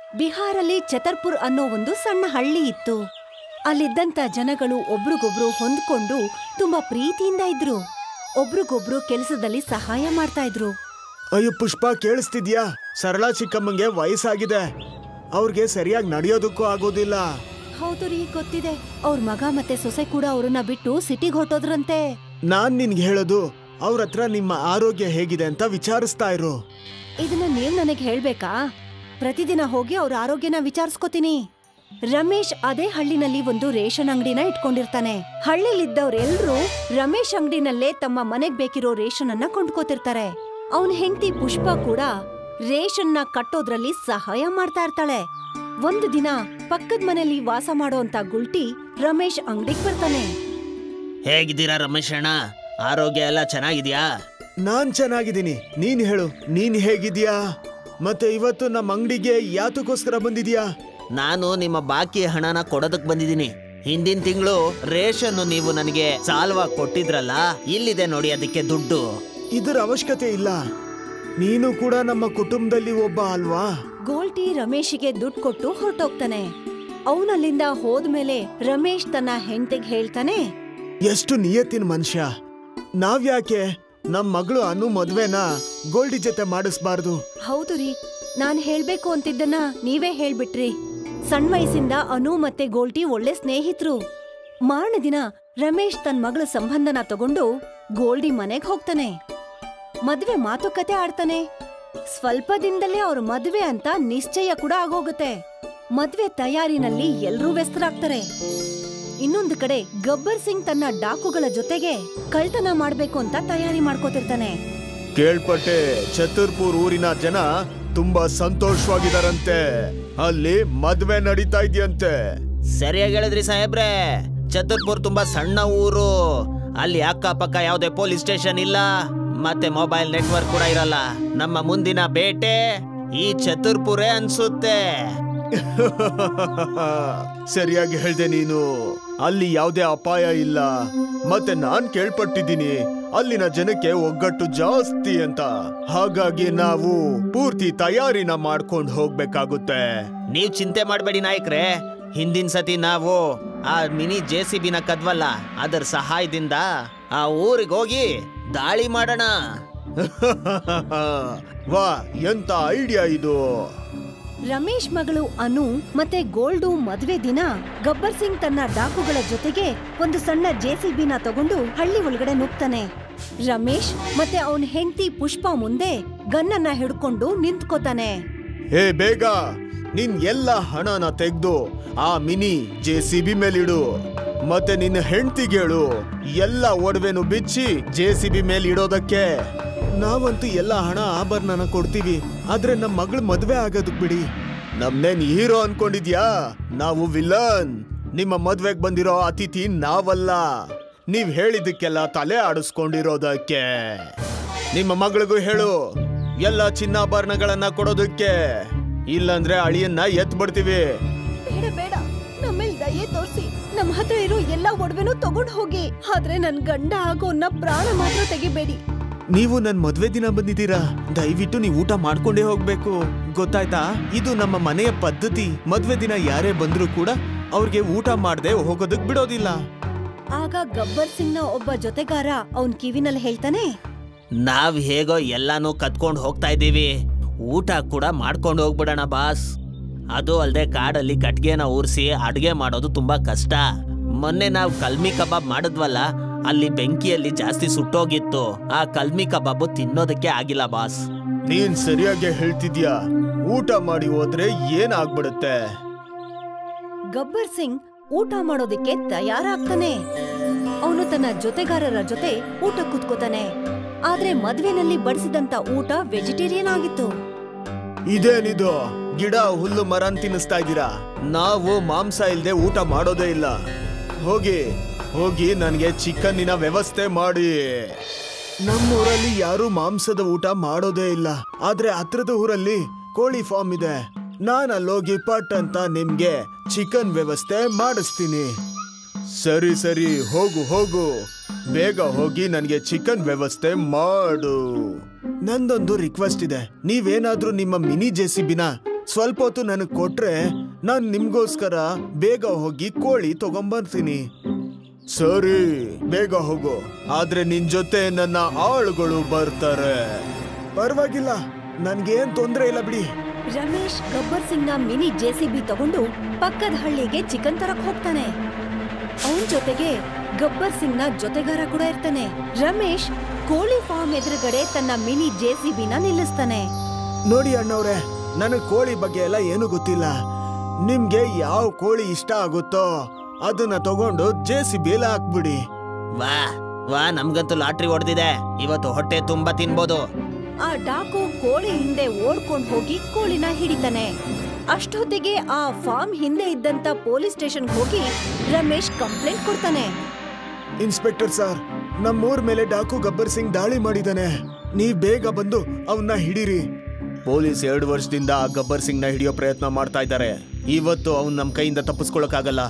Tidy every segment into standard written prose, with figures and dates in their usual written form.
ಬಿಹಾರಲ್ಲಿ ಛತರ್ಪುರ್ ಅನ್ನೋ ಒಂದು ಸಣ್ಣ ಹಳ್ಳಿ ಇತ್ತು. ಅಲ್ಲಿದ್ದಂತ ಜನಗಳು ಒಬ್ರಿಗೊಬ್ರು ಹೊಂದ್ಕೊಂಡು ತುಂಬಾ ಪ್ರೀತಿಯಿಂದ ಇದ್ರು. ಒಬ್ರಿಗೊಬ್ರು ಕೆಲಸದಲ್ಲಿ ಸಹಾಯ ಮಾಡ್ತಾ ಇದ್ರು. ಅಯ್ಯೋ ಪುಷ್ಪ, ಕೇಳಿಸ್ತಿದ್ಯಾ? ಸರಳಾ ಚಿಕ್ಕಮ್ಮಂಗೆ ವಯಸ್ಸಾಗಿದೆ, ಅವ್ರಿಗೆ ಸರಿಯಾಗಿ ನಡೆಯೋದಕ್ಕೂ ಆಗೋದಿಲ್ಲ. ಹೌದು ರೀ, ಗೊತ್ತಿದೆ. ಅವ್ರ ಮಗ ಮತ್ತೆ ಸೊಸೆ ಕೂಡ ಅವ್ರನ್ನ ಬಿಟ್ಟು ಸಿಟಿಗೆ ಹೊರಟೋದ್ರಂತೆ. ನಾನ್ ನಿನ್ಗೆ ಹೇಳೋದು, ಅವ್ರ ಹತ್ರ ನಿಮ್ಮ ಆರೋಗ್ಯ ಹೇಗಿದೆ ಅಂತ ವಿಚಾರಿಸ್ತಾ ಇರು. ಇದನ್ನ ನೀವ್ ನನಗ್ ಹೇಳ್ಬೇಕಾ? ಪ್ರತಿದಿನ ಹೋಗಿ ಅವ್ರ ಆರೋಗ್ಯನ ವಿಚಾರಿಸ್ಕೋತೀನಿ. ರಮೇಶ್ ಅದೇ ಹಳ್ಳಿನಲ್ಲಿ ಒಂದು ರೇಷನ್ ಅಂಗಡಿನ ಇಟ್ಕೊಂಡಿರ್ತಾನೆ. ಹಳ್ಳಿಲಿದ್ದವ್ರೆಲ್ರೂ ರಮೇಶ್ ಅಂಗಡಿನಲ್ಲೇ ತಮ್ಮ ಮನೆಗ್ ಬೇಕಿರೋ ರೇಷನ್ ಅನ್ನ ಕೊಂಡ್ಕೋತಿರ್ತಾರೆ. ಅವನ್ ಹೆಂಡತಿ ಪುಷ್ಪ ಕೂಡ ರೇಷನ್ನ ಕಟ್ಟೋದ್ರಲ್ಲಿ ಸಹಾಯ ಮಾಡ್ತಾ ಇರ್ತಾಳೆ. ಒಂದು ದಿನ ಪಕ್ಕದ ಮನೆಯಲ್ಲಿ ವಾಸ ಮಾಡೋಂತ ಗುಲ್ಟಿ ರಮೇಶ್ ಅಂಗಡಿಗೆ ಬರ್ತಾನೆ. ಹೇಗಿದ್ದೀರಾ ರಮೇಶ್ ಅಣ್ಣ? ಆರೋಗ್ಯ ಎಲ್ಲ ಚೆನ್ನಾಗಿದ್ಯಾ? ನಾನ್ ಚೆನ್ನಾಗಿದ್ದೀನಿ. ನೀನ್ ಹೇಳು, ನೀನ್ ಹೇಗಿದ್ಯಾ? ಮತ್ತೆ ಇವತ್ತು ನಮ್ಮ ಅಂಗಡಿಗೆ ಯಾತಕ್ಕೋಸ್ಕರ ಬಂದಿದ್ಯಾ? ನಾನು ನಿಮ್ಮ ಬಾಕಿ ಹಣನ ಕೊಡೋದಕ್ ಬಂದಿದ್ದೀನಿ. ಹಿಂದಿನ ತಿಂಗಳು ರೇಷನ್ ನೀವು ನನಗೆ ಸಾಲವಾಗಿ ಕೊಟ್ಟಿದ್ರಲ್ಲ, ಇಲ್ಲಿದೆ ನೋಡಿ ಅದಕ್ಕೆ ದುಡ್ಡು. ಇದರ ಅವಶ್ಯಕತೆ ಇಲ್ಲ, ನೀನು ಕೂಡ ನಮ್ಮ ಕುಟುಂಬದಲ್ಲಿ ಒಬ್ಬ ಅಲ್ವಾ? ಗೋಲ್ಟಿ ರಮೇಶಿಗೆ ದುಡ್ಡು ಕೊಟ್ಟು ಹೊರಟೋಗ್ತಾನೆ. ಅವನಲ್ಲಿಂದ ಹೋದ್ಮೇಲೆ ರಮೇಶ್ ತನ್ನ ಹೆಂಡತಿಗೆ ಹೇಳ್ತಾನೆ, ಎಷ್ಟು ನಿಯತ್ತಿನ ಮನುಷ್ಯ. ನಾವ್ಯಾಕೆ ನಮ್ ಮಗಳು ಅನು ಮದ್ವೆನ ಗೋಲ್ಡಿ ಜೊತೆ ಮಾಡಿಸ್ಬಾರ್ದು? ಹೌದು ರೀ, ನಾನ್ ಹೇಳ್ಬೇಕು ಅಂತಿದ್ದನ್ನ ನೀವೇ ಹೇಳ್ಬಿಟ್ರಿ. ಸಣ್ಣ ವಯಸ್ಸಿಂದ ಅನು ಮತ್ತೆ ಗೋಲ್ಟಿ ಒಳ್ಳೆ ಸ್ನೇಹಿತರು. ಮಾರನೇ ದಿನ ರಮೇಶ್ ತನ್ನ ಮಗಳ ಸಂಬಂಧನ ತಗೊಂಡು ಗೋಲ್ಡಿ ಮನೆಗ್ ಹೋಗ್ತಾನೆ. ಮದ್ವೆ ಮಾತುಕತೆ ಆಡ್ತಾನೆ. ಸ್ವಲ್ಪ ದಿನದಲ್ಲೇ ಅವ್ರ ಮದ್ವೆ ಅಂತ ನಿಶ್ಚಯ ಕೂಡ ಆಗೋಗುತ್ತೆ. ಮದ್ವೆ ತಯಾರಿನಲ್ಲಿ ಎಲ್ರೂ ವ್ಯಸ್ತರಾಗ್ತಾರೆ. ಇನ್ನೊಂದು ಕಡೆ ಗಬ್ಬರ್ ಸಿಂಗ್ ತನ್ನ ಡಾಕುಗಳ ಜೊತೆಗೆ ಕಳ್ತನ ಮಾಡ್ಬೇಕು ಅಂತ ತಯಾರಿ ಮಾಡ್ಕೋತಿರ್ತಾನೆ. ಕೇಳ್ಪಟ್ಟೆ, ಛತರ್ಪುರ್ ಊರಿನ ಜನ ತುಂಬಾ ಸಂತೋಷವಾಗಿದಾರಂತೆ. ಅಲ್ಲಿ ಮದ್ವೆ ನಡೀತಾ ಇದೆಯಂತೆ. ಸರಿಯಾಗಿ ಹೇಳಿದ್ರಿ ಸಾಹೇಬ್ರೆ. ಛತರ್ಪುರ್ ತುಂಬಾ ಸಣ್ಣ ಊರು. ಅಲ್ಲಿ ಅಕ್ಕಪಕ್ಕ ಯಾವುದೇ ಪೊಲೀಸ್ ಸ್ಟೇಷನ್ ಇಲ್ಲ, ಮತ್ತೆ ಮೊಬೈಲ್ ನೆಟ್ವರ್ಕ್ ಕೂಡ ಇರಲ್ಲ. ನಮ್ಮ ಮುಂದಿನ ಬೇಟೆ ಈ ಛತರ್ಪುರೇ ಅನ್ಸುತ್ತೆ. ಸರಿಯಾಗಿ ಹೇಳ್ದೆ ನೀನು. ಅಲ್ಲಿ ಯಾವುದೇ ಅಪಾಯ ಇಲ್ಲ. ಮತ್ತೆ ನಾನ್ ಕೇಳ್ಪಟ್ಟಿದ್ದೀನಿ ಅಲ್ಲಿನ ಜನಕ್ಕೆ ಒಗ್ಗಟ್ಟು ಜಾಸ್ತಿ ಅಂತ. ಹಾಗಾಗಿ ನಾವು ಪೂರ್ತಿ ತಯಾರಿನ ಮಾಡ್ಕೊಂಡು ಹೋಗ್ಬೇಕಾಗುತ್ತೆ. ನೀವ್ ಚಿಂತೆ ಮಾಡ್ಬೇಡಿ ನಾಯಕ್ರೆ. ಹಿಂದಿನ ಸತಿ ನಾವು ಆ ಮಿನಿ JCB ಕದ್ವಲ್ಲ, ಅದರ ಸಹಾಯದಿಂದ ಆ ಊರಿಗೆ ಹೋಗಿ ದಾಳಿ ಮಾಡೋಣ. ವಾ, ಎಂತ ಐಡಿಯಾ ಇದು. ರಮೇಶ್ ಮಗಳು ಅನು ಮತ್ತೆ ಗೋಲ್ಡು ಮದ್ವೆ ದಿನ ಗಬ್ಬರ್ ಸಿಂಗ್ ತನ್ನ ಡಾಕುಗಳ ಜೊತೆಗೆ ಒಂದು ಸಣ್ಣ JCB ತಗೊಂಡು ಹಳ್ಳಿ ಒಳಗಡೆ ನುಗ್ತಾನೆ. ರಮೇಶ್ ಮತ್ತೆ ಅವನ್ ಹೆಂಡತಿ ಪುಷ್ಪ ಮುಂದೆ ಗನ್ನನ್ನ ಹಿಡ್ಕೊಂಡು ನಿಂತ್ಕೋತಾನೆ. ಹೇ, ಬೇಗ ನಿನ್ ಎಲ್ಲ ಹಣನ ತೆಗ್ದು ಆ ಮಿನಿ JCB ಮೇಲಿಡು. ಮತ್ತೆ ನಿನ್ನ ಹೆಂಡತಿಗೇಳು ಎಲ್ಲ ಒಡವೆನು ಬಿಚ್ಚಿ JCB ಮೇಲೆ ಇಡೋದಕ್ಕೆ. ನಾವಂತೂ ಎಲ್ಲ ಹಣ ಆಭರಣನ ಕೊಡ್ತೀವಿ, ಆದ್ರೆ ನಮ್ ಮಗಳ ಮದ್ವೆ ಆಗೋದಕ್ ಬಿಡಿ. ನಮ್ನೇನ್ ಹೀರೋ ಅನ್ಕೊಂಡಿದ್ಯಾ? ನಾವು ವಿಲನ್. ನಿಮ್ಮ ಮದ್ವೆಗ್ ಬಂದಿರೋ ಅತಿಥಿ ನಾವಲ್ಲ. ನೀವ್ ಹೇಳಿದ್ದಕ್ಕೆಲ್ಲ ತಲೆ ಆಡಿಸ್ಕೊಂಡಿರೋದಕ್ಕೆ. ನಿಮ್ಮ ಮಗಳಿಗೂ ಹೇಳು ಎಲ್ಲ ಚಿನ್ನಾಭರಣಗಳನ್ನ ಕೊಡೋದಕ್ಕೆ, ಇಲ್ಲಂದ್ರೆ ಅಳಿಯನ್ನ ಎತ್ ಬಿಡ್ತೀವಿ. ಬೇಡ ಬೇಡ, ನಮ್ಮೇಲ್ ದಯೆ ತೋರ್ಸಿ ನಮ್ ಹತ್ರ ಇರೋ ಎಲ್ಲಾ ಒಡವೆನೂ ತಗೊಂಡ್ ಹೋಗಿ. ಆದ್ರೆ ನನ್ ಗಂಡ ಆಗೋನ್ನ ಪ್ರಾಣ ಮಾತ್ರ ತೆಗಿಬೇಡಿ. ನೀವು ನನ್ ಮದ್ವೆ ದಿನ ಬಂದಿದ್ದೀರಾ, ದಯವಿಟ್ಟು ನೀವು ಊಟ ಮಾಡ್ಕೊಂಡೇ ಹೋಗ್ಬೇಕು, ಗೊತ್ತಾಯ್ತಾ? ಇದು ನಮ್ಮ ಮನೆಯ ಪದ್ಧತಿ. ಮದ್ವೆ ದಿನ ಯಾರೇ ಬಂದ್ರು ಕೂಡ ಅವ್ರಿಗೆ ಊಟ ಮಾಡ್ದೆ ಹೋಗೋದಕ್ ಬಿಡೋದಿಲ್ಲ. ಆಗ ಗಬ್ಬರ್ ಸಿಂಗ್ ನ ಒಬ್ಬ ಜೊತೆಗಾರ ಅವನ್ ಕಿವಿನಲ್ಲಿ ಹೇಳ್ತಾನೆ, ನಾವ್ ಹೇಗೋ ಎಲ್ಲಾನು ಕತ್ಕೊಂಡು ಹೋಗ್ತಾ ಇದೀವಿ, ಊಟ ಕೂಡ ಮಾಡ್ಕೊಂಡು ಹೋಗ್ಬಿಡೋಣ ಬಾಸ್. ಅದು ಅಲ್ದೆ ಕಾಡಲ್ಲಿ ಕಟ್ಗೆನ ಊರ್ಸಿ ಅಡ್ಗೆ ಮಾಡೋದು ತುಂಬಾ ಕಷ್ಟ. ಮೊನ್ನೆ ನಾವು ಕಲ್ಮಿ ಕಬಾಬ್ ಮಾಡಿದ್ವಲ್ಲ, ಅಲ್ಲಿ ಬೆಂಕಿಯಲ್ಲಿ ಜಾಸ್ತಿ ಸುಟ್ಟೋಗಿತ್ತು. ಆ ಕಲ್ಮಿ ಕಬಾಬು ತಿನ್ನೋದಕ್ಕೆ ಆಗಿಲ್ಲ ಬಾಸ್. ನೀನ್ ಸರಿಯಾಗಿ ಹೇಳ್ತಿದ್ಯಾ. ಊಟ ಮಾಡಿ ಹೋದ್ರೆ ಏನಾಗ್ಬಿಡುತ್ತೆ? ಗಬ್ಬರ್ ಸಿಂಗ್ ಊಟ ಮಾಡೋದಕ್ಕೆ ತಯಾರಾಗ್ತಾನೆ. ಅವನು ತನ್ನ ಜೊತೆಗಾರರ ಜೊತೆ ಊಟ ಕೂತ್ಕೋತಾನೆ. ಆದ್ರೆ ಮದ್ವೆನಲ್ಲಿ ಬಡಿಸಿದಂತ ಊಟ ವೆಜಿಟೇರಿಯನ್ ಆಗಿತ್ತು. ಇದೇನಿದು? ಗಿಡ ಹುಲ್ಲು ಮರನ್ ತಿನ್ನಿಸ್ತಾ ಇದ್ದೀರಾ? ನಾವು ಮಾಂಸ ಇಲ್ದೆ ಊಟ ಮಾಡೋದೇ ಇಲ್ಲ. ಹೋಗಿ ಹೋಗಿ ನನ್ಗೆ ಚಿಕನ್ನಿನ ವ್ಯವಸ್ಥೆ ಮಾಡಿ. ನಮ್ಮೂರಲ್ಲಿ ಯಾರು ಮಾಂಸದ ಊಟ ಮಾಡೋದೇ ಇಲ್ಲ, ಆದ್ರೆ ಹತ್ರದ ಊರಲ್ಲಿ ಕೋಳಿ ಫಾರ್ಮ್ ಇದೆ. ನಾನು ಅಲ್ಲೋಗಿ ಪಟ್ ಅಂತ ನಿಮ್ಗೆ ಚಿಕನ್ ವ್ಯವಸ್ಥೆ ಮಾಡಿಸ್ತೀನಿ. ಸರಿ ಸರಿ, ಹೋಗು ಹೋಗು, ಬೇಗ ಹೋಗಿ ನನ್ಗೆ ಚಿಕನ್ ವ್ಯವಸ್ಥೆ ಮಾಡು. ನಂದೊಂದು ರಿಕ್ವೆಸ್ಟ್ ಇದೆ. ನೀವೇನಾದ್ರೂ ನಿಮ್ಮ ಮಿನಿ JCB ಸ್ವಲ್ಪ ಹೊತ್ತು ನನಗ್ ಕೊಟ್ರೆ ನಾನ್ ನಿಮ್ಗೋಸ್ಕರ ಬೇಗ ಹೋಗಿ ಕೋಳಿ ತಗೊಂಬರ್ತೀನಿ. ಸರಿ, ಬೇಗ ಹೋಗು. ಆದ್ರೆ ನಿನ್ ಜೊತೆ ನನ್ನ ಆಳುಗಳು ಬರ್ತಾರೆ. ಪರವಾಗಿಲ್ಲ, ನನ್ಗೇನ್ ತೊಂದ್ರೆ ಇಲ್ಲ ಬಿಡಿ. ರಮೇಶ್ ಗಬ್ಬರ್ ಸಿಂಗ್ ನ ಮಿನಿ ಜೆಸಿಬಿ ತಗೊಂಡು ಪಕ್ಕದ ಹಳ್ಳಿಗೆ ಚಿಕನ್ ತರಕ್ ಹೋಗ್ತಾನೆ. ಅವನ್ ಜೊತೆಗೆ ಗಬ್ಬರ್ ಸಿಂಗ್ ನ ಜೊತೆಗಾರ ಕೂಡ ಇರ್ತಾನೆ. ರಮೇಶ್ ಕೋಳಿ ಫಾರ್ಮ್ ಎದುರುಗಡೆ ತನ್ನ ಮಿನಿ ಜೆಸಿಬಿನ ನಿಲ್ಲಿಸ್ತಾನೆ. ನೋಡಿ ಅಣ್ಣವ್ರೆ, ನನಗ್ ಕೋಳಿ ಬಗ್ಗೆ ಎಲ್ಲ ಏನು ಗೊತ್ತಿಲ್ಲ. ನಿಮ್ಗೆ ಯಾವ ಕೋಳಿ ಇಷ್ಟ ಆಗುತ್ತೋ ಅದನ್ನ ತಗೊಂಡು ಜೆಸಿಬಿಲ್ ಹಾಕ್ಬಿಡಿ. ವಾ ವಾ, ನಮ್ಗಂತೂ ಲಾಟ್ರಿ ಹೊಡೆದಿದೆ. ಇವತ್ತು ಹೊಟ್ಟೆ ತುಂಬಾ ತಿನ್ಬೋದು. ಆ ಡಾಕು ಕೋಳಿ ಹಿಂದೆ ಓಡ್ಕೊಂಡ್ ಹೋಗಿ ಕೋಳಿನ ಹಿಡಿತಾನೆ. ಅಷ್ಟೊತ್ತಿಗೆ ಆ ಫಾರ್ಮ್ ಹಿಂದೆ ಇದ್ದಂತ ಪೊಲೀಸ್ ಸ್ಟೇಷನ್ಗೆ ಹೋಗಿ ರಮೇಶ್ ಕಂಪ್ಲೇಂಟ್ ಕೊಡ್ತಾನೆ. ಇನ್ಸ್ಪೆಕ್ಟರ್ ಸರ್, ನಮ್ಮೂರ್ ಮೇಲೆ ಡಾಕು ಗಬ್ಬರ್ ಸಿಂಗ್ ದಾಳಿ ಮಾಡಿದಾನೆ. ನೀವ್ ಬೇಗ ಬಂದು ಅವನ್ನ ಹಿಡೀರಿ. ಪೊಲೀಸ್ 2 ವರ್ಷದಿಂದ ಆ ಗಬ್ಬರ್ ಸಿಂಗ್ ನ ಹಿಡಿಯೋ ಪ್ರಯತ್ನ ಮಾಡ್ತಾ ಇದ್ದಾರೆ. ಇವತ್ತು ಅವ್ನ್ ನಮ್ ಕೈಯಿಂದ ತಪ್ಪಿಸ್ಕೊಳಕ್ಕಾಗಲ್ಲ.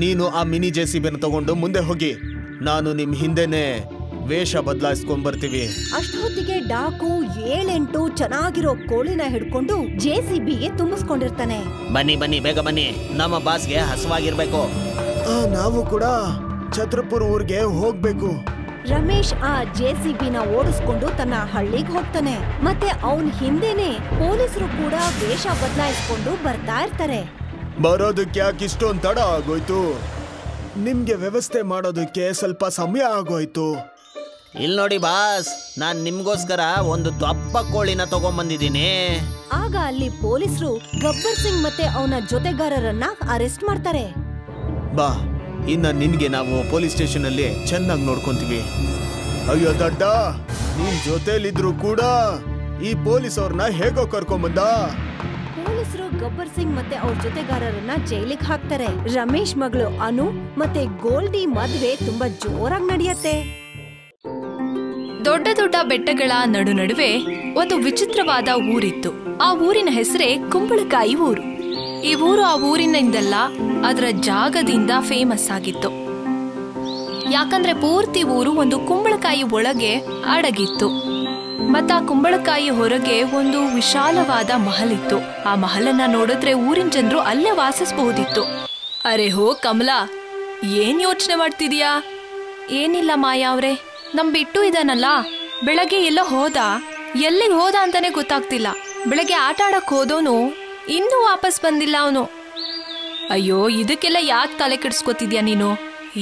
ನೀನು ಆ ಮಿನಿ ಜೆಸಿಬಿನ ತಗೊಂಡು ಮುಂದೆ ಹೋಗಿ, ನಾನು ನಿಮ್ ಹಿಂದೆನೆ ವೇಷ ಬದಲಾಯಿಸ್ಕೊಂಡ್ ಬರ್ತೀವಿ. ಅಷ್ಟೊತ್ತಿಗೆ ಡಾಕು 7-8 ಚೆನ್ನಾಗಿರೋ ಕೋಳಿನ ಹಿಡ್ಕೊಂಡು ಜೆಸಿಬಿಗೆ ತುಂಬಿಸ್ಕೊಂಡಿರ್ತಾನೆ. ಬನ್ನಿ ಬನ್ನಿ, ಬೇಗ ಬನ್ನಿ, ನಮ್ಮ ಬಾಸ್ಗೆ ಹಸುವಾಗಿರ್ಬೇಕು. ನಾವು ಕೂಡ ಛತ್ರಪುರ್ ಊರ್ಗೆ ಹೋಗ್ಬೇಕು. ರಮೇಶ್ ಆ ಜೆಸಿಬಿನ ಓಡಿಸ್ಕೊಂಡು ತನ್ನ ಹಳ್ಳಿಗೆ ಹೋಗ್ತಾನೆ. ಮತ್ತೆ ಅವನ್ ಹಿಂದೆನೆ ಪೊಲೀಸರು ಕೂಡ ವೇಷ ಬದಲಾಯಿಸ್ಕೊಂಡು ಬರ್ತಾ ಇರ್ತಾರೆ. ಬರೋದಕ್ಕೆ ಯಾಕೆ ಇಷ್ಟೊಂದು ತಡ ಆಗೋಯ್ತು? ನಿಮ್ಗೆ ವ್ಯವಸ್ಥೆ ಮಾಡೋದಕ್ಕೆ ಸ್ವಲ್ಪ ಸಮಯ ಆಗೋಯ್ತು. ಇಲ್ಲಿ ನೋಡಿ ಬಾಸ್, ನಾನ್ ನಿಮ್ಗೋಸ್ಕರ ಒಂದು ದಪ್ಪ ಕೋಳಿನ ತಗೊಂಡ್ಬಂದಿದ್ದೀನಿ. ಆಗ ಅಲ್ಲಿ ಪೊಲೀಸರು ಗಬ್ಬರ್ ಸಿಂಗ್ ಮತ್ತೆ ಅವನ ಜೊತೆಗಾರರನ್ನ ಅರೆಸ್ಟ್ ಮಾಡ್ತಾರೆ. ಬಾ, ಇನ್ನ ನಿನ್ಗೆ ನಾವು ಪೊಲೀಸ್ ಸ್ಟೇಷನ್ ಅಲ್ಲಿ ಚೆನ್ನಾಗಿ ನೋಡ್ಕೊಂತೀವಿ. ಅಯ್ಯೋ ದಡ್ಡ, ನಿನ್ ಜೊತೆಲಿದ್ರು ಕೂಡ ಈ ಪೊಲೀಸ್ ಅವ್ರನ್ನ ಹೇಗೋ ಕರ್ಕೊಂಬಂದ. ಪೊಲೀಸರು ಗಬ್ಬರ್ ಸಿಂಗ್ ಮತ್ತೆ ಅವ್ರ ಜೊತೆಗಾರರನ್ನ ಜೈಲಿಗೆ ಹಾಕ್ತಾರೆ. ರಮೇಶ್ ಮಗಳು ಅನು ಮತ್ತೆ ಗೋಲ್ಡಿ ಮದ್ವೆ ತುಂಬಾ ಜೋರಾಗಿ ನಡೆಯುತ್ತೆ. ದೊಡ್ಡ ದೊಡ್ಡ ಬೆಟ್ಟಗಳ ನಡುವೆ ಒಂದು ವಿಚಿತ್ರವಾದ ಊರಿತ್ತು. ಆ ಊರಿನ ಹೆಸರೇ ಕುಂಬಳಕಾಯಿ ಊರು. ಈ ಊರು ಆ ಊರಿನಿಂದಲ್ಲ, ಅದರ ಜಾಗದಿಂದ ಫೇಮಸ್ ಆಗಿತ್ತು. ಯಾಕಂದ್ರೆ ಪೂರ್ತಿ ಊರು ಒಂದು ಕುಂಬಳಕಾಯಿ ಒಳಗೆ ಅಡಗಿತ್ತು. ಮತ್ತ ಆ ಕುಂಬಳಕಾಯಿ ಹೊರಗೆ ಒಂದು ವಿಶಾಲವಾದ ಮಹಲ್ ಇತ್ತು. ಆ ಮಹಲನ್ನ ನೋಡಿದ್ರೆ ಊರಿನ ಜನರು ಅಲ್ಲೇ ವಾಸಿಸಬಹುದಿತ್ತು. ಅರೆ ಹೋ ಕಮಲಾ, ಏನ್ ಯೋಚನೆ ಮಾಡ್ತಿದೀಯಾ? ಏನಿಲ್ಲ ಮಾಯಾ ಅವ್ರೆ, ನಮ್ ಬಿಟ್ಟು ಇದನ್ನಲ್ಲ, ಬೆಳಗ್ಗೆ ಎಲ್ಲೋ ಹೋದ, ಎಲ್ಲಿಗೆ ಹೋದ ಅಂತಾನೆ ಗೊತ್ತಾಗ್ತಿಲ್ಲ. ಬೆಳಗ್ಗೆ ಆಟ ಆಡಕ್ ಹೋದೋನು ಇನ್ನೂ ವಾಪಸ್ ಬಂದಿಲ್ಲ ಅವನು. ಅಯ್ಯೋ, ಇದಕ್ಕೆಲ್ಲ ಯಾಕೆ ತಲೆ ಕೆಡಿಸ್ಕೊತಿದ್ಯಾ ನೀನು?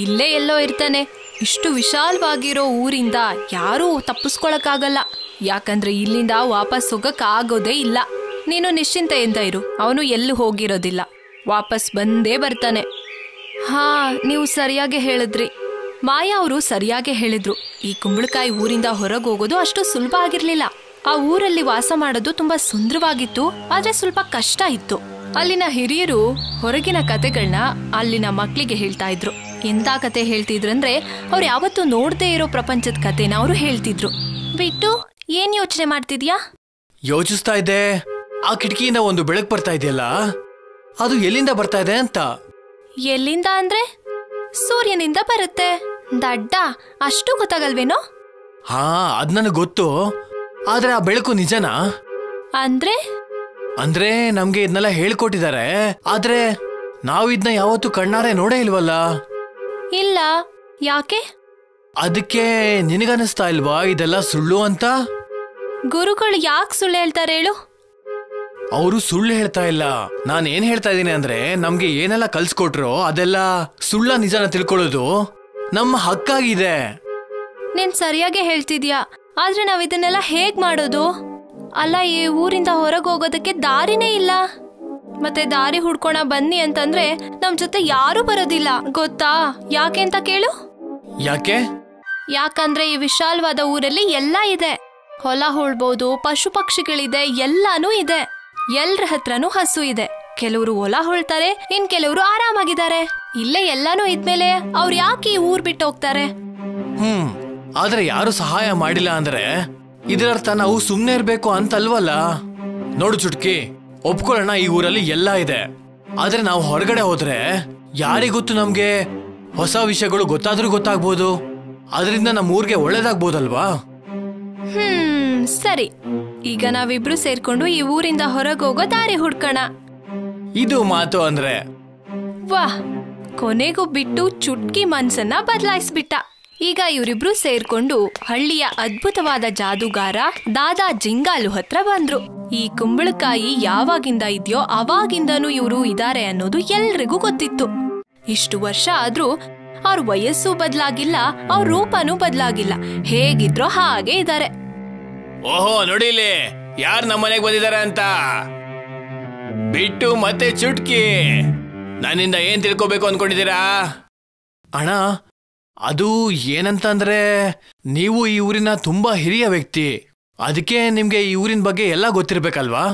ಇಲ್ಲೇ ಎಲ್ಲೋ ಇರ್ತಾನೆ. ಇಷ್ಟು ವಿಶಾಲವಾಗಿರೋ ಊರಿಂದ ಯಾರೂ ತಪ್ಪಿಸ್ಕೊಳಕ್ಕಾಗಲ್ಲ. ಯಾಕಂದ್ರೆ ಇಲ್ಲಿಂದ ವಾಪಸ್ ಹೋಗಕ್ ಆಗೋದೇ ಇಲ್ಲ. ನೀನು ನಿಶ್ಚಿಂತೆಯಿಂದ ಇರು, ಅವನು ಎಲ್ಲೂ ಹೋಗಿರೋದಿಲ್ಲ, ವಾಪಸ್ ಬಂದೇ ಬರ್ತಾನೆ. ಹಾ, ನೀವು ಸರಿಯಾಗಿ ಹೇಳಿದ್ರಿ. ಮಾಯಾ ಅವರು ಸರಿಯಾಗಿ ಹೇಳಿದ್ರು. ಈ ಕುಂಬಳಕಾಯಿ ಊರಿಂದ ಹೊರಗೆ ಹೋಗೋದು ಅಷ್ಟು ಸುಲಭ ಆಗಿರ್ಲಿಲ್ಲ. ಆ ಊರಲ್ಲಿ ವಾಸ ಮಾಡೋದು ತುಂಬಾ ಸುಂದರವಾಗಿತ್ತು, ಆದ್ರೆ ಸ್ವಲ್ಪ ಕಷ್ಟ ಇತ್ತು. ಅಲ್ಲಿನ ಹಿರಿಯರು ಹೊರಗಿನ ಕತೆಗಳನ್ನ ಅಲ್ಲಿನ ಮಕ್ಕಳಿಗೆ ಹೇಳ್ತಾ ಇದ್ರು. ಎಂತ ಕತೆ ಹೇಳ್ತಿದ್ರಂದ್ರೆ, ಅವ್ರು ಯಾವತ್ತೂ ನೋಡದೇ ಇರೋ ಪ್ರಪಂಚದ ಕತೆನ ಅವರು ಹೇಳ್ತಿದ್ರು. ಬಿಟ್ಟು ಏನ್ ಯೋಚನೆ ಮಾಡ್ತಿದ್ಯಾ? ಯೋಚಿಸ್ತಾ ಇದ್ದೆ, ಆ ಕಿಟಕಿಯಿಂದ ಒಂದು ಬೆಳಕು ಬರ್ತಾ ಇದೆಯಲ್ಲ, ಅದು ಎಲ್ಲಿಂದ ಬರ್ತಾ ಇದೆ ಅಂತ. ಎಲ್ಲಿಂದ ಅಂದ್ರೆ? ಸೂರ್ಯನಿಂದ ಬರುತ್ತೆ. ದಡ್ಡ, ಅಷ್ಟು ಗೊತ್ತಾಗಲ್ವೇನೋ? ಹಾ, ಅದ್ ನನಗೆ ಗೊತ್ತು. ಆದ್ರೆ ಆ ಬೆಳಕು ನಿಜನಾ? ಅಂದ್ರೆ ನಮ್ಗೆ ಇದನ್ನೆಲ್ಲ ಹೇಳ್ಕೊಟ್ಟಿದ್ದಾರೆ, ಆದ್ರೆ ನಾವು ಇದನ್ನ ಯಾವತ್ತೂ ಕಣ್ಣಾರೆ ನೋಡೇ ಇಲ್ವಲ್ಲ. ಇಲ್ಲ, ಯಾಕೆ? ಅದಕ್ಕೆ ನಿನಗನ್ನಿಸ್ತಾ ಇಲ್ವಾ ಇದೆಲ್ಲ ಸುಳ್ಳು ಅಂತ? ಗುರುಗಳು ಯಾಕೆ ಸುಳ್ಳು ಹೇಳ್ತಾರೆ ಹೇಳು? ಅವರು ಸುಳ್ಳು ಹೇಳ್ತಾ ಇಲ್ಲ. ನಾನು ಏನ್ ಹೇಳ್ತಾ ಇದ್ದೀನಿ ಅಂದ್ರೆ, ನಮ್ಗೆ ಏನೆಲ್ಲ ಕಲ್ಸ್ಕೊಟ್ರೋ ಅದೆಲ್ಲ ಸುಳ್ಳ ನಿಜನ ತಿಳ್ಕೊಳ್ಳೋದು ನಮ್ಮ ಹಕ್ಕಾಗಿದೆ. ನೀನ್ ಸರಿಯಾಗಿ ಹೇಳ್ತಿದ್ಯಾ, ಆದ್ರೆ ನಾವ್ ಇದನ್ನೆಲ್ಲ ಹೇಗ್ ಮಾಡೋದು? ಅಲ್ಲ, ಈ ಊರಿಂದ ಹೊರಗೆ ಹೋಗೋದಕ್ಕೆ ದಾರಿನೇ ಇಲ್ಲ. ಮತ್ತೆ ದಾರಿ ಹುಡ್ಕೋಣ ಬನ್ನಿ ಅಂತಂದ್ರೆ ನಮ್ ಜೊತೆ ಯಾರು ಬರೋದಿಲ್ಲ, ಗೊತ್ತಾ? ಯಾಕೆ ಅಂತ ಕೇಳು. ಯಾಕೆ? ಯಾಕಂದ್ರೆ ಈ ವಿಶಾಲವಾದ ಊರಲ್ಲಿ ಎಲ್ಲ ಇದೆ. ಹೊಲ ಹೊಳ್ಬೋದು, ಪಶು ಪಕ್ಷಿಗಳಿದೆ, ಎಲ್ಲಾನು ಇದೆ. ಎಲ್ರ ಹತ್ರನೂ ಹಸು ಇದೆ. ಕೆಲವರು ಹೊಲ ಹೊಳ್ತಾರೆ, ಇನ್ ಕೆಲವರು ಆರಾಮಾಗಿದ್ದಾರೆ. ಇಲ್ಲೇ ಎಲ್ಲಾನು ಇದ್ಮೇಲೆ ಅವ್ರು ಯಾಕೆ ಈ ಊರ್ ಬಿಟ್ಟು ಹೋಗ್ತಾರೆ? ಆದ್ರೆ ಯಾರು ಸಹಾಯ ಮಾಡಿಲ್ಲ ಅಂದ್ರೆ ಇದರರ್ಥ ನಾವು ಸುಮ್ನೆ ಇರ್ಬೇಕು ಅಂತಲ್ವಲ್ಲ. ನೋಡು ಚುಟ್ಕಿ, ಒಪ್ಕೊಳ್ಳೋಣ, ಈ ಊರಲ್ಲಿ ಎಲ್ಲ ಇದೆ. ಆದ್ರೆ ನಾವು ಹೊರಗಡೆ ಹೋದ್ರೆ ಯಾರಿಗೊತ್ತು, ನಮ್ಗೆ ಹೊಸ ವಿಷಯಗಳು ಗೊತ್ತಾದ್ರೂ ಗೊತ್ತಾಗ್ಬೋದು. ಅದರಿಂದ ನಮ್ಮ ಊರ್ಗೆ ಒಳ್ಳೇದಾಗ್ಬೋದಲ್ವಾ? ಸರಿ, ಈಗ ನಾವಿಬ್ರು ಸೇರ್ಕೊಂಡು ಈ ಊರಿಂದ ಹೊರಗೆ ಹೋಗೋ ದಾರಿ ಹುಡ್ಕೋಣ. ಇದು ಮಾತು ಅಂದ್ರೆ. ವಾಹ್, ಕೊನೆಗೂ ಬಿಟ್ಟು ಚುಟ್ಕಿ ಮನ್ಸನ್ನ ಬದಲಾಯಿಸ್ಬಿಟ್ಟ. ಈಗ ಇವರಿಬ್ರು ಸೇರ್ಕೊಂಡು ಹಳ್ಳಿಯ ಅದ್ಭುತವಾದ ಜಾದೂಗಾರ ದಾದಾ ಜಿಂಗಾಲು ಹತ್ರ ಬಂದ್ರು. ಈ ಕುಂಬಳಕಾಯಿ ಯಾವಾಗಿಂದ ಇದೆಯೋ ಅವಾಗಿಂದನೂ ಇವರು ಇದಾರೆ ಅನ್ನೋದು ಎಲ್ರಿಗೂ ಗೊತ್ತಿತ್ತು. ಇಷ್ಟು ವರ್ಷ ಆದ್ರೂ ಅವ್ರ ವಯಸ್ಸು ಬದಲಾಗಿಲ್ಲ, ಅವ್ರ ರೂಪನೂ ಬದಲಾಗಿಲ್ಲ, ಹೇಗಿದ್ರೋ ಹಾಗೆ ಇದಾರೆ. ಓಹೋ, ನೋಡಿಲಿ ಯಾರು ನಮ್ಮನೆಗೆ ಬಂದಿದ್ದಾರೆ ಅಂತ. ಬಿಟ್ಟು ಮತ್ತೆ ಚುಟ್ಕಿ, ನನ್ನಿಂದ ಏನ್ ತಿಳ್ಕೋಬೇಕು ಅನ್ಕೊಂಡಿದ್ದೀರಾ? ಅಣ್ಣ, ಅದು ಏನಂತಂದ್ರೆ ನೀವು ಈ ಊರಿನ ತುಂಬಾ ಹಿರಿಯ ವ್ಯಕ್ತಿ, ಅದಕ್ಕೆ ನಿಮ್ಗೆ ಈ ಊರಿನ ಬಗ್ಗೆ ಎಲ್ಲ ಗೊತ್ತಿರ್ಬೇಕಲ್ವಾ?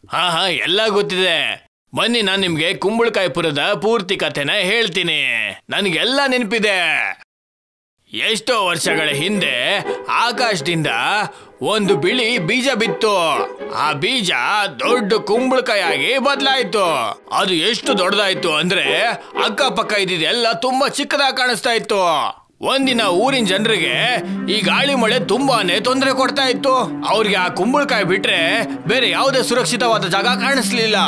ಹಾ, ಎಲ್ಲ ಗೊತ್ತಿದೆ. ಬನ್ನಿ, ನಾನು ನಿಮ್ಗೆ ಕುಂಬಳಕಾಯಿಪುರದ ಪೂರ್ತಿ ಕಥೆನ ಹೇಳ್ತೀನಿ. ನನ್ಗೆಲ್ಲ ನೆನಪಿದೆ. ಎಷ್ಟೋ ವರ್ಷಗಳ ಹಿಂದೆ ಆಕಾಶದಿಂದ ಒಂದು ಬಿಳಿ ಬೀಜ ಬಿತ್ತು. ಆ ಬೀಜ ದೊಡ್ಡ ಕುಂಬಳಕಾಯಾಗಿ ಬದಲಾಯಿತು. ಅದು ಎಷ್ಟು ದೊಡ್ಡದಾಯ್ತು ಅಂದ್ರೆ ಅಕ್ಕಪಕ್ಕ ಇದ್ದಿದ್ದೆಲ್ಲ ತುಂಬಾ ಚಿಕ್ಕದಾಗಿ ಕಾಣಿಸ್ತಾ ಇತ್ತು. ಒಂದಿನ ಊರಿನ ಜನರಿಗೆ ಈ ಗಾಳಿ ಮಳೆ ತುಂಬಾನೇ ತೊಂದರೆ ಕೊಡ್ತಾ ಇತ್ತು. ಅವ್ರಿಗೆ ಆ ಕುಂಬಳಕಾಯಿ ಬಿಟ್ರೆ ಬೇರೆ ಯಾವುದೇ ಸುರಕ್ಷಿತವಾದ ಜಾಗ ಕಾಣಿಸ್ಲಿಲ್ಲ.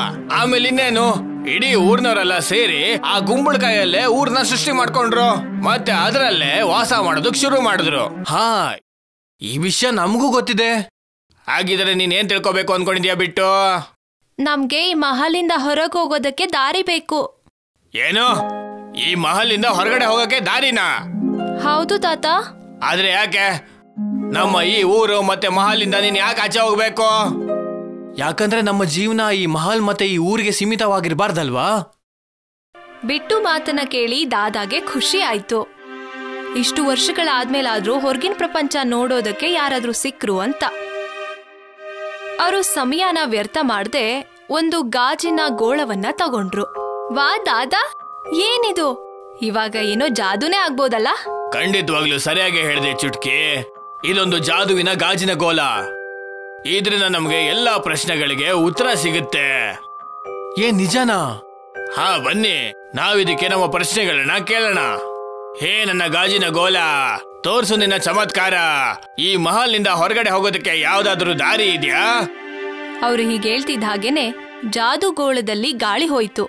ಆಮೇಲೆ ಇನ್ನೇನು, ಇಡೀ ಊರ್ನವರೆಲ್ಲ ಸೇರಿ ಆ ಕುಂಬಳಕಾಯಲ್ಲೇ ಊರ್ನ ಸೃಷ್ಟಿ ಮಾಡ್ಕೊಂಡ್ರು. ಮತ್ತೆ ಅದರಲ್ಲೇ ವಾಸ ಮಾಡೋದಕ್ ಶುರು ಮಾಡಿದ್ರು. ಹಾ, ಈ ವಿಷಯ ನಮಗೂ ಗೊತ್ತಿದೆ. ಹಾಗಿದ್ರೆ ನೀನ್ ಏನ್ ತಿಳ್ಕೊಬೇಕು ಅನ್ಕೊಂಡಿದ್ಯಾ ಬಿಟ್ಟು? ನಮ್ಗೆ ಈ ಮಹಲಿಂದ ಹೊರಗೆ ಹೋಗೋದಕ್ಕೆ ದಾರಿ ಬೇಕು. ಏನು, ಈ ಮಹಲಿಂದ ಹೊರಗಡೆ ಹೋಗಕ್ಕೆ ದಾರಿನಾ? ಹೌದು ತಾತ. ಆದ್ರೆ ಯಾಕೆ? ನಮ್ಮ ಈ ಊರು ಮತ್ತೆ ಮಹಲಿಂದ ನೀನ್ ಯಾಕೆ ಆಚೆ ಹೋಗ್ಬೇಕು? ಯಾಕಂದ್ರೆ ನಮ್ಮ ಜೀವನ ಈ ಮಹಲ್ ಮತ್ತೆ ಈ ಊರಿಗೆ ಸೀಮಿತವಾಗಿರ್ಬಾರ್ದಲ್ವಾ? ಬಿಟ್ಟು ಮಾತನ್ನ ಕೇಳಿ ದಾದಾಗೆ ಖುಷಿ ಆಯ್ತು. ಇಷ್ಟು ವರ್ಷಗಳಾದ್ಮೇಲಾದ್ರೂ ಹೊರಗಿನ ಪ್ರಪಂಚ ನೋಡೋದಕ್ಕೆ ಯಾರಾದ್ರೂ ಸಿಕ್ರು ಅಂತ. ಅವರು ಸಮಯನ ವ್ಯರ್ಥ ಮಾಡದೆ ಒಂದು ಗಾಜಿನ ಗೋಳವನ್ನ ತಗೊಂಡ್ರು. ವಾ ದಾದಾ, ಏನಿದು? ಇವಾಗ ಏನೋ ಜಾದೂನೇ ಆಗ್ಬೋದಲ್ಲ? ಖಂಡಿತವಾಗ್ಲೂ ಸರಿಯಾಗಿ ಹೇಳಿದೆ ಚುಟ್ಕಿ. ಇದೊಂದು ಜಾದುವಿನ ಗಾಜಿನ ಗೋಲ. ಇದರಿಂದ ನಮ್ಗೆ ಎಲ್ಲಾ ಪ್ರಶ್ನೆಗಳಿಗೆ ಉತ್ತರ ಸಿಗುತ್ತೆ. ಏನ್ ನಿಜನಾ? ಹಾ, ಬನ್ನಿ ನಾವಿದಕ್ಕೆ ನಮ್ಮ ಪ್ರಶ್ನೆಗಳನ್ನ ಕೇಳೋಣ. ಹೇ ನನ್ನ ಗಾಜಿನ ಗೋಲ, ತೋರ್ಸು ನಿನ್ನ ಚಮತ್ಕಾರ. ಈ ಮಹಲ್ನಿಂದ ಹೊರಗಡೆ ಹೋಗೋದಕ್ಕೆ ಯಾವ್ದಾದ್ರೂ ದಾರಿ ಇದೆಯಾ? ಅವ್ರು ಹೀಗೆ ಹೇಳ್ತಿದ್ದ ಹಾಗೇನೆ ಜಾದೂಗೋಳದಲ್ಲಿ ಗಾಳಿ ಹೋಯ್ತು.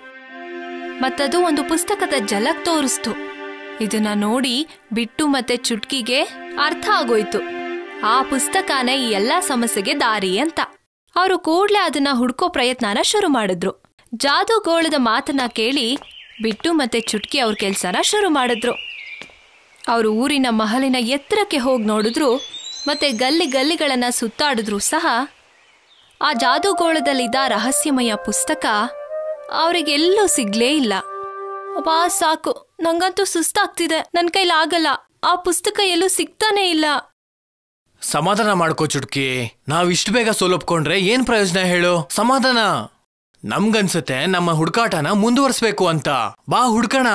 ಮತ್ತದು ಒಂದು ಪುಸ್ತಕದ ಝಲಕ್ ತೋರಿಸ್ತು. ಇದನ್ನ ನೋಡಿ ಬಿಟ್ಟು ಮತ್ತೆ ಚುಟ್ಕಿಗೆ ಅರ್ಥ ಆಗೋಯ್ತು. ಆ ಪುಸ್ತಕನೇ ಈ ಎಲ್ಲಾ ಸಮಸ್ಯೆಗೆ ದಾರಿ ಅಂತ. ಅವರು ಕೂಡ್ಲೆ ಅದನ್ನ ಹುಡ್ಕೋ ಪ್ರಯತ್ನನ ಶುರು ಮಾಡಿದ್ರು. ಜಾದೂಗೋಳದ ಮಾತನ್ನ ಕೇಳಿ ಬಿಟ್ಟು ಮತ್ತೆ ಚುಟ್ಕಿ ಅವ್ರ ಕೆಲ್ಸನ ಶುರು ಮಾಡಿದ್ರು. ಅವರು ಊರಿನ ಮಹಲಿನ ಎತ್ತರಕ್ಕೆ ಹೋಗಿ ನೋಡಿದ್ರು, ಮತ್ತೆ ಗಲ್ಲಿಗಳನ್ನ ಸುತ್ತಾಡಿದ್ರು ಸಹ ಆ ಜಾದೂಗೋಳದಲ್ಲಿದ್ದ ರಹಸ್ಯಮಯ ಪುಸ್ತಕ ಅವರಿಗೆಲ್ಲೂ ಸಿಗ್ಲೇ ಇಲ್ಲ. ಅಬ್ಬಾ ಸಾಕು, ನಂಗಂತೂ ಸುಸ್ತಾಗ್ತಿದೆ, ನನ್ ಕೈಲಾಗಲ್ಲ, ಆ ಪುಸ್ತಕ ಎಲ್ಲೂ ಸಿಗ್ತಾನೆ ಇಲ್ಲ. ಸಮಾಧಾನ ಮಾಡ್ಕೋ ಚುಟ್ಕಿ, ನಾವಿಷ್ಟು ಬೇಗ ಸೋಲೊಪ್ಕೊಂಡ್ರೆ ಏನ್ ಪ್ರಯೋಜನ ಹೇಳು? ಸಮಾಧಾನ. ನಮ್ಗನ್ಸುತ್ತೆ ನಮ್ಮ ಹುಡುಕಾಟನ ಮುಂದುವರ್ಸ್ಬೇಕು ಅಂತ. ಬಾ ಹುಡ್ಕಣ,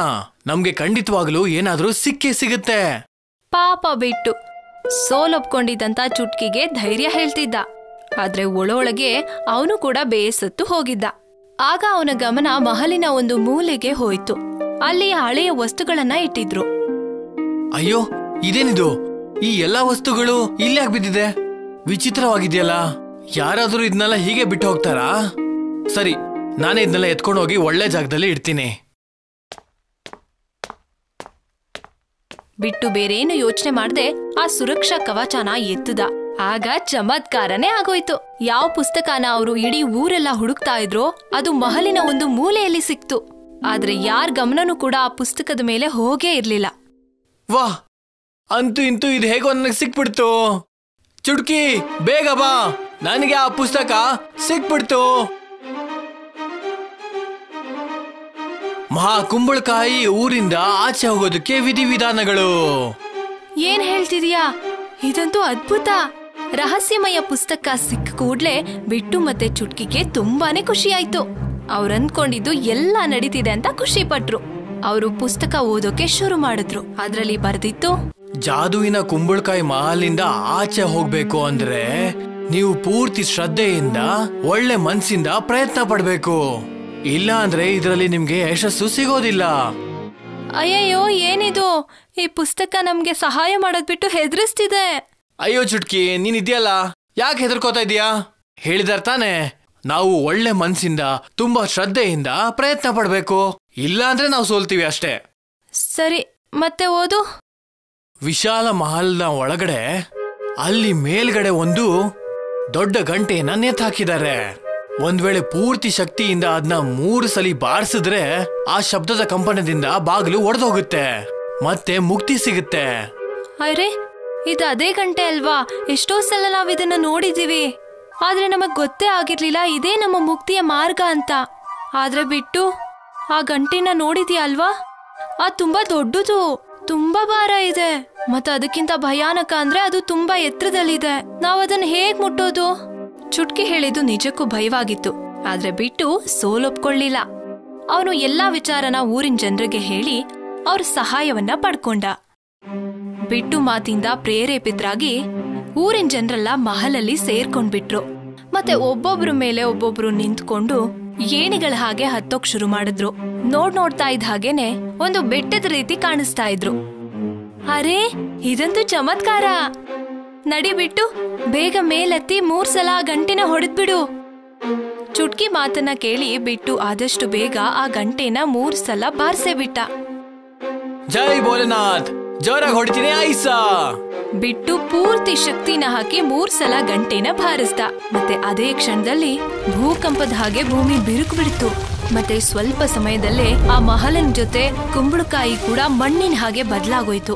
ನಮ್ಗೆ ಖಂಡಿತವಾಗ್ಲೂ ಏನಾದ್ರೂ ಸಿಕ್ಕೇ ಸಿಗುತ್ತೆ. ಪಾಪ ಬಿಟ್ಟು ಸೋಲೊಪ್ಕೊಂಡಿದ್ದಂತ ಚುಟ್ಕಿಗೆ ಧೈರ್ಯ ಹೇಳ್ತಿದ್ದ. ಆದ್ರೆ ಒಳೊಳಗೆ ಅವನು ಕೂಡ ಬೇಸತ್ತು ಹೋಗಿದ್ದ. ಆಗ ಅವನ ಗಮನ ಮಹಲಿನ ಒಂದು ಮೂಲೆಗೆ ಹೋಯ್ತು. ಅಲ್ಲಿ ಹಳೆಯ ವಸ್ತುಗಳನ್ನ ಇಟ್ಟಿದ್ರು. ಅಯ್ಯೋ, ಇದೇನಿದು? ಈ ಎಲ್ಲಾ ವಸ್ತುಗಳು ಇಲ್ಲಾಕ್ ಬಿದ್ದಿದೆ? ವಿಚಿತ್ರವಾಗಿದೆಯಲ್ಲ. ಯಾರಾದ್ರೂ ಇದನ್ನೆಲ್ಲ ಹೀಗೆ ಬಿಟ್ಟು ಹೋಗ್ತಾರಾ? ಸರಿ, ನಾನೇ ಇದನ್ನೆಲ್ಲ ಎತ್ಕೊಂಡು ಹೋಗಿ ಒಳ್ಳೆ ಜಾಗದಲ್ಲಿ ಇಡ್ತೀನಿ. ಬಿಟ್ಟು ಬೇರೇನು ಯೋಚನೆ ಮಾಡದೆ ಆ ಸುರಕ್ಷಾ ಕವಚನ ಎತ್ತದ. ಆಗ ಚಮತ್ಕಾರನೇ ಆಗೋಯ್ತು. ಯಾವ ಪುಸ್ತಕನ ಅವರು ಇಡೀ ಊರೆಲ್ಲ ಹುಡುಕ್ತಾ ಇದ್ರೋ ಅದು ಮಹಲಿನ ಒಂದು ಮೂಲೆಯಲ್ಲಿ ಸಿಕ್ತು. ಆದ್ರೆ ಯಾರ ಗಮನನೂ ಕೂಡ ಆ ಪುಸ್ತಕದ ಮೇಲೆ ಹೋಗೇ ಇರ್ಲಿಲ್ಲ. ವಾಹ್, ಅಂತೂ ಇಂತೂ ಇದು ಹೇಗೋ ನನಗೆ ಸಿಕ್ಬಿಡ್ತು. ಚುಟ್ಕಿ, ಬೇಗ ಬಾ, ನನಗೆ ಆ ಪುಸ್ತಕ ಸಿಕ್ಬಿಡ್ತು. ಮಹಾ ಕುಂಬಳಕಾಯಿ ಊರಿಂದ ಆಚೆ ಹೋಗೋದಕ್ಕೆ ವಿಧಿವಿಧಾನಗಳು. ಏನ್ ಹೇಳ್ತಿದೀಯಾ? ಇದಂತೂ ಅದ್ಭುತ. ರಹಸ್ಯಮಯ ಪುಸ್ತಕ ಸಿಕ್ಕ ಕೂಡ್ಲೆ ಬಿಟ್ಟು ಮತ್ತೆ ಚುಟ್ಕಿಗೆ ತುಂಬಾನೇ ಖುಷಿ ಆಯ್ತು. ಅವ್ರು ಅಂದ್ಕೊಂಡಿದ್ದು ಎಲ್ಲ ನಡೀತಿದೆ ಅಂತ ಖುಷಿ ಪಟ್ರು. ಅವರು ಪುಸ್ತಕ ಓದೋಕೆ ಶುರು ಮಾಡಿದ್ರು. ಅದ್ರಲ್ಲಿ ಬರ್ದಿತ್ತು, ಜಾದುವಿನ ಕುಂಬಳಕಾಯಿ ಮಹಲಿಂದ ಆಚೆ ಹೋಗ್ಬೇಕು ಅಂದ್ರೆ ನೀವು ಪೂರ್ತಿ ಶ್ರದ್ಧೆಯಿಂದ ಒಳ್ಳೆ ಮನ್ಸಿಂದ ಪ್ರಯತ್ನ ಪಡ್ಬೇಕು. ಇಲ್ಲ ಅಂದ್ರೆ ಇದರಲ್ಲಿ ನಿಮ್ಗೆ ಯಶಸ್ಸು ಸಿಗೋದಿಲ್ಲ. ಅಯ್ಯಯ್ಯೋ, ಏನಿದು? ಈ ಪುಸ್ತಕ ನಮ್ಗೆ ಸಹಾಯ ಮಾಡೋದ್ ಬಿಟ್ಟು ಹೆದರಿಸ್ತಿದೆ. ಅಯ್ಯೋ ಚುಟ್ಕಿ, ನೀನ್ ಇದೆಯಲ್ಲ, ಯಾಕೆ ಹೆದರ್ಕೋತಾ ಇದೀಯಾ? ಹೇಳಿದಾರ ತಾನೆ, ನಾವು ಒಳ್ಳೆ ಮನ್ಸಿಂದ ತುಂಬಾ ಶ್ರದ್ಧೆಯಿಂದ ಪ್ರಯತ್ನ ಪಡ್ಬೇಕು, ಇಲ್ಲ ಅಂದ್ರೆ ನಾವು ಸೋಲ್ತೀವಿ ಅಷ್ಟೇ. ಸರಿ, ಮತ್ತೆ ಓದು. ವಿಶಾಲ ಮಹಲ್ನ ಒಳಗಡೆ ಅಲ್ಲಿ ಮೇಲ್ಗಡೆ ಒಂದು ದೊಡ್ಡ ಗಂಟೆಯನ್ನ ನೇತಾಕಿದ್ದಾರೆ. ಒಂದ್ ವೇಳೆ ಪೂರ್ತಿ ಶಕ್ತಿಯಿಂದ ಅದನ್ನ 3 ಸಲ ಬಾರಿಸಿದ್ರೆ ಆ ಶಬ್ದದ ಕಂಪನದಿಂದ ಬಾಗಿಲು ಒಡೆದೋಗುತ್ತೆ, ಮತ್ತೆ ಮುಕ್ತಿ ಸಿಗುತ್ತೆ. ಅರೆ, ಇದು ಅದೇ ಗಂಟೆ ಅಲ್ವಾ? ಎಷ್ಟೋ ಸಲ ನಾವ್ ಇದನ್ನ ನೋಡಿದೀವಿ, ಆದ್ರೆ ನಮಗ್ ಗೊತ್ತೇ ಆಗಿರ್ಲಿಲ್ಲ ಇದೇ ನಮ್ಮ ಮುಕ್ತಿಯ ಮಾರ್ಗ ಅಂತ. ಆದ್ರೆ ಬಿಟ್ಟು ಆ ಗಂಟೆನ ನೋಡಿದ್ಯಾ ಅಲ್ವಾ? ಅದು ತುಂಬಾ ದೊಡ್ಡದು, ತುಂಬಾ ಭಾರ ಇದೆ, ಮತ್ತೆ ಅದಕ್ಕಿಂತ ಭಯಾನಕ ಅಂದ್ರೆ ಅದು ತುಂಬಾ ಎತ್ತರದಲ್ಲಿದೆ. ನಾವ್ ಅದನ್ನ ಹೇಗ್ ಮುಟ್ಟೋದು? ಚುಟ್ಕಿ ಹೇಳಿದ್ದು ನಿಜಕ್ಕೂ ಭಯವಾಗಿತ್ತು, ಆದ್ರೆ ಬಿಟ್ಟು ಸೋಲೊಪ್ಕೊಳ್ಳಿಲ್ಲ. ಅವನು ಎಲ್ಲಾ ವಿಚಾರನ ಊರಿನ ಜನರಿಗೆ ಹೇಳಿ ಅವ್ರ ಸಹಾಯವನ್ನ ಪಡ್ಕೊಂಡ. ಬಿಟ್ಟು ಮಾತಿಂದ ಪ್ರೇರೇಪಿತರಾಗಿ ಊರಿನ ಜನರೆಲ್ಲ ಮಹಲಲ್ಲಿ ಸೇರ್ಕೊಂಡ್ಬಿಟ್ರು. ಮತ್ತೆ ಒಬ್ಬೊಬ್ರ ಮೇಲೆ ಒಬ್ಬೊಬ್ರು ನಿಂತ್ಕೊಂಡು ಏಣಿಗಳ ಹಾಗೆ ಹತ್ತೋಕ್ ಶುರು ಮಾಡಿದ್ರು. ನೋಡ್ತಾ ಇದ್ದ ಹಾಗೇನೆ ಒಂದು ಬೆಟ್ಟದ ರೀತಿ ಕಾಣಿಸ್ತಾ ಇದ್ರು. ಅರೆ, ಇದಂತೂ ಚಮತ್ಕಾರ! ನಡಿ ಬಿಟ್ಟು, ಬೇಗ ಮೇಲೆತ್ತಿ 3 ಸಲ ಗಂಟೆನ ಹೊಡೆದ್ಬಿಡು. ಚುಟ್ಕಿ ಮಾತನ್ನ ಕೇಳಿ ಬಿಟ್ಟು ಆದಷ್ಟು ಬೇಗ ಆ ಗಂಟೆನ 3 ಸಲ ಬಾರ್ಸೇ ಬಿಟ್ಟ. ಜೈ ಭೋಲೆನಾಥ್, ಜೋರಾಗಿ ಹೊಡಿತೀನಿ ಐಸಾ! ಬಿಟ್ಟು ಪೂರ್ತಿ ಶಕ್ತಿನ ಹಾಕಿ 3 ಸಲ ಗಂಟೆನ ಬಾರಿಸ್ದ. ಮತ್ತೆ ಅದೇ ಕ್ಷಣದಲ್ಲಿ ಭೂಕಂಪದ ಹಾಗೆ ಭೂಮಿ ಬಿರುಕು ಬಿಡ್ತು. ಮತ್ತೆ ಸ್ವಲ್ಪ ಸಮಯದಲ್ಲೇ ಆ ಮಹಲನ್ ಜೊತೆ ಕುಂಬಳಕಾಯಿ ಕೂಡ ಮಣ್ಣಿನ ಹಾಗೆ ಬದಲಾಗೋಯ್ತು.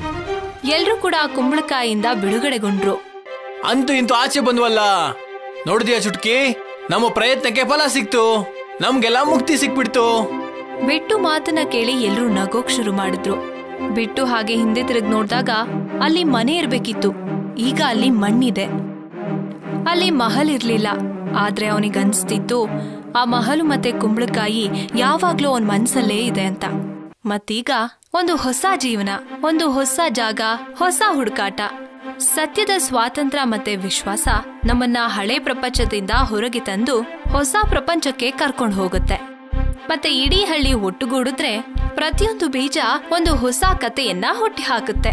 ಎಲ್ರೂ ಕೂಡ ಆ ಕುಂಬಳಕಾಯಿಯಿಂದ ಬಿಡುಗಡೆಗೊಂಡ್ರು. ಅಂತೂ ಇಂತೂ ಆಚೆ ಬಂದ್ವಲ್ಲ. ನೋಡಿದ್ಯಾ ಚುಟ್ಕಿ, ನಮ್ಮ ಪ್ರಯತ್ನಕ್ಕೆ ಫಲ ಸಿಕ್ತು, ನಮ್ಗೆಲ್ಲ ಮುಕ್ತಿ ಸಿಕ್ಬಿಡ್ತು. ಬಿಟ್ಟು ಮಾತನ್ನ ಕೇಳಿ ಎಲ್ರೂ ನಗೋಕ್ ಶುರು ಮಾಡಿದ್ರು. ಬಿಟ್ಟು ಹಾಗೆ ಹಿಂದೆ ತಿರುಗಿ ನೋಡ್ದಾಗ ಅಲ್ಲಿ ಮನೆ ಇರ್ಬೇಕಿತ್ತು, ಈಗ ಅಲ್ಲಿ ಮಣ್ಣಿದೆ. ಅಲ್ಲಿ ಮಹಲ್ ಇರ್ಲಿಲ್ಲ, ಆದ್ರೆ ಅವನಿಗನ್ಸ್ತಿತ್ತು ಆ ಮಹಲು ಮತ್ತೆ ಕುಂಬಳಕಾಯಿ ಯಾವಾಗ್ಲೂ ಅವನ್ ಮನ್ಸಲ್ಲೇ ಇದೆ ಅಂತ. ಮತ್ತೀಗ ಒಂದು ಹೊಸ ಜೀವನ, ಒಂದು ಹೊಸ ಜಾಗ, ಹೊಸ ಹುಡುಕಾಟ. ಸತ್ಯದ ಸ್ವಾತಂತ್ರ್ಯ ಮತ್ತೆ ವಿಶ್ವಾಸ ನಮ್ಮನ್ನ ಹಳೆ ಪ್ರಪಂಚದಿಂದ ಹೊರಗೆ ತಂದು ಹೊಸ ಪ್ರಪಂಚಕ್ಕೆ ಕರ್ಕೊಂಡು ಹೋಗುತ್ತೆ. ಮತ್ತೆ ಇಡೀ ಹಳ್ಳಿ ಒಟ್ಟುಗೂಡಿದ್ರೆ ಪ್ರತಿಯೊಂದು ಬೀಜ ಒಂದು ಹೊಸ ಕಥೆಯನ್ನ ಹುಟ್ಟಿ ಹಾಕುತ್ತೆ.